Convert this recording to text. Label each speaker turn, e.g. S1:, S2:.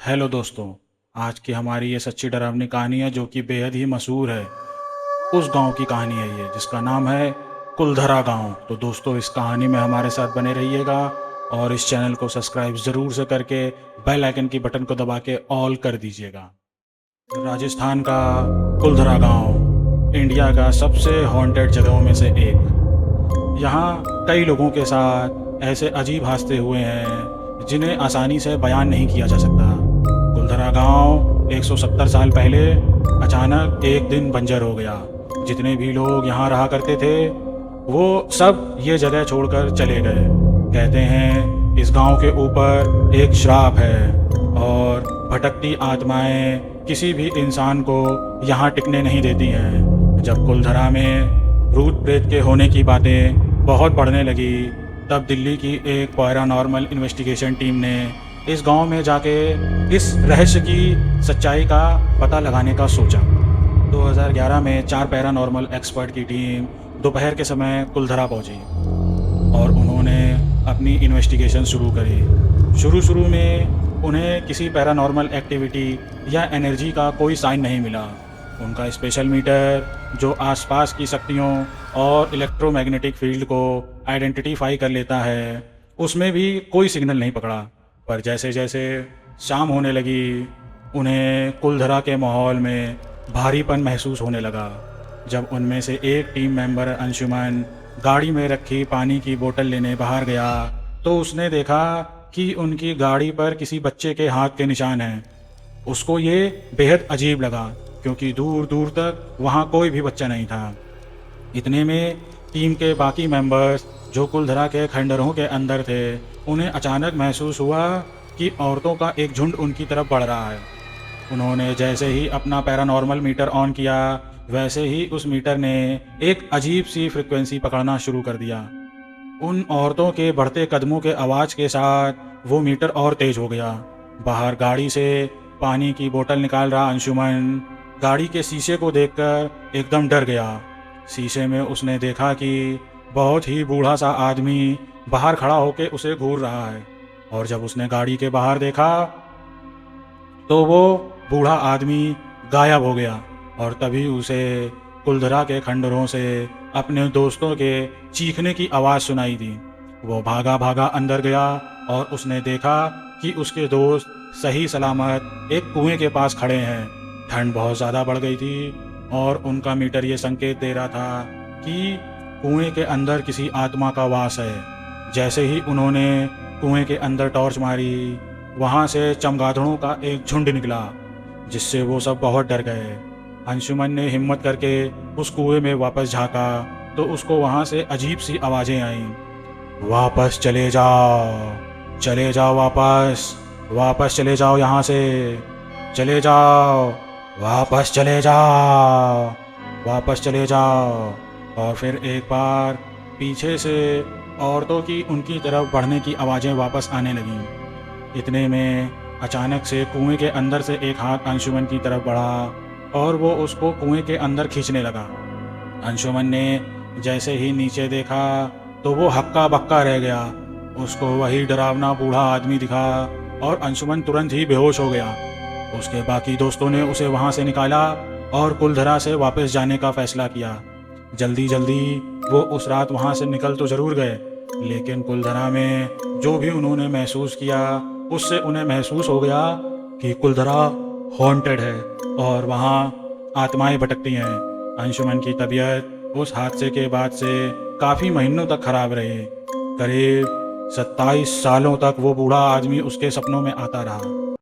S1: Hello दोस्तों। आज की हमारी ये सच्ची डरावनी कहानी है जो कि बेहद ही मशहूर है। उस गांव की कहानी है ये जिसका नाम है कुलधरा गांव। तो दोस्तों, इस कहानी में हमारे साथ बने रहिएगा और इस चैनल को सब्सक्राइब ज़रूर से करके बेल आइकन की बटन को दबा के ऑल कर दीजिएगा। राजस्थान का कुलधरा गांव इंडिया का सबसे हॉन्टेड जगहों में से एक। यहाँ कई लोगों के साथ ऐसे अजीब हादसे हुए हैं जिन्हें आसानी से बयान नहीं किया जा सकता। कुलधरा गांव 170 साल पहले अचानक एक दिन बंजर हो गया। जितने भी लोग यहाँ रहा करते थे वो सब ये जगह छोड़कर चले गए। कहते हैं इस गांव के ऊपर एक श्राप है और भटकती आत्माएं किसी भी इंसान को यहाँ टिकने नहीं देती हैं। जब कुलधरा में भूत प्रेत के होने की बातें बहुत बढ़ने लगी तब दिल्ली की एक पैरानॉर्मल इन्वेस्टिगेशन टीम ने इस गांव में जाके इस रहस्य की सच्चाई का पता लगाने का सोचा। 2011 में 4 पैरानॉर्मल एक्सपर्ट की टीम दोपहर के समय कुलधरा पहुंची और उन्होंने अपनी इन्वेस्टिगेशन शुरू करी। शुरू में उन्हें किसी पैरानॉर्मल एक्टिविटी या एनर्जी का कोई साइन नहीं मिला। उनका स्पेशल मीटर जो आसपास की शक्तियों और इलेक्ट्रोमैग्नेटिक फील्ड को आइडेंटिफाई कर लेता है उसमें भी कोई सिग्नल नहीं पकड़ा। पर जैसे जैसे शाम होने लगी उन्हें कुलधरा के माहौल में भारीपन महसूस होने लगा। जब उनमें से एक टीम मेंबर अंशुमन गाड़ी में रखी पानी की बोतल लेने बाहर गया तो उसने देखा कि उनकी गाड़ी पर किसी बच्चे के हाथ के निशान हैं। उसको ये बेहद अजीब लगा क्योंकि दूर दूर तक वहाँ कोई भी बच्चा नहीं था। इतने में टीम के बाकी मेंबर्स जो कुलधरा के खंडरों के अंदर थे उन्हें अचानक महसूस हुआ कि औरतों का एक झुंड उनकी तरफ बढ़ रहा है। उन्होंने जैसे ही अपना पैरानॉर्मल मीटर ऑन किया वैसे ही उस मीटर ने एक अजीब सी फ्रिक्वेंसी पकड़ना शुरू कर दिया। उन औरतों के बढ़ते कदमों के आवाज़ के साथ वो मीटर और तेज हो गया। बाहर गाड़ी से पानी की बोतल निकाल रहा अंशुमन गाड़ी के शीशे को देखकर एकदम डर गया। शीशे में उसने देखा कि बहुत ही बूढ़ा सा आदमी बाहर खड़ा होकर उसे घूर रहा है और जब उसने गाड़ी के बाहर देखा तो वो बूढ़ा आदमी गायब हो गया और तभी उसे कुलधरा के खंडरों से अपने दोस्तों के चीखने की आवाज़ सुनाई दी। वो भागा भागा अंदर गया और उसने देखा कि उसके दोस्त सही सलामत एक कुएं के पास खड़े हैं। ठंड बहुत ज़्यादा बढ़ गई थी और उनका मीटर ये संकेत दे रहा था कि कुएं के अंदर किसी आत्मा का वास है। जैसे ही उन्होंने कुएं के अंदर टॉर्च मारी वहाँ से चमगादड़ों का एक झुंड निकला जिससे वो सब बहुत डर गए। अंशुमन ने हिम्मत करके उस कुएं में वापस झांका तो उसको वहाँ से अजीब सी आवाज़ें आईं। वापस चले जाओ वापस चले जाओ यहाँ से, चले जाओ, वापस चले जाओ। और फिर एक बार पीछे से औरतों की उनकी तरफ बढ़ने की आवाज़ें वापस आने लगीं। इतने में अचानक से कुएं के अंदर से एक हाथ अंशुमन की तरफ बढ़ा और वो उसको कुएं के अंदर खींचने लगा। अंशुमन ने जैसे ही नीचे देखा तो वो हक्का बक्का रह गया। उसको वही डरावना बूढ़ा आदमी दिखा और अंशुमन तुरंत ही बेहोश हो गया। उसके बाकी दोस्तों ने उसे वहाँ से निकाला और कुलधरा से वापस जाने का फैसला किया। जल्दी वो उस रात वहाँ से निकल तो ज़रूर गए लेकिन कुलधरा में जो भी उन्होंने महसूस किया उससे उन्हें महसूस हो गया कि कुलधरा हॉन्टेड है और वहाँ आत्माएं भटकती हैं। अंशुमन की तबीयत उस हादसे के बाद से काफ़ी महीनों तक खराब रही। करीब 27 सालों तक वो बूढ़ा आदमी उसके सपनों में आता रहा।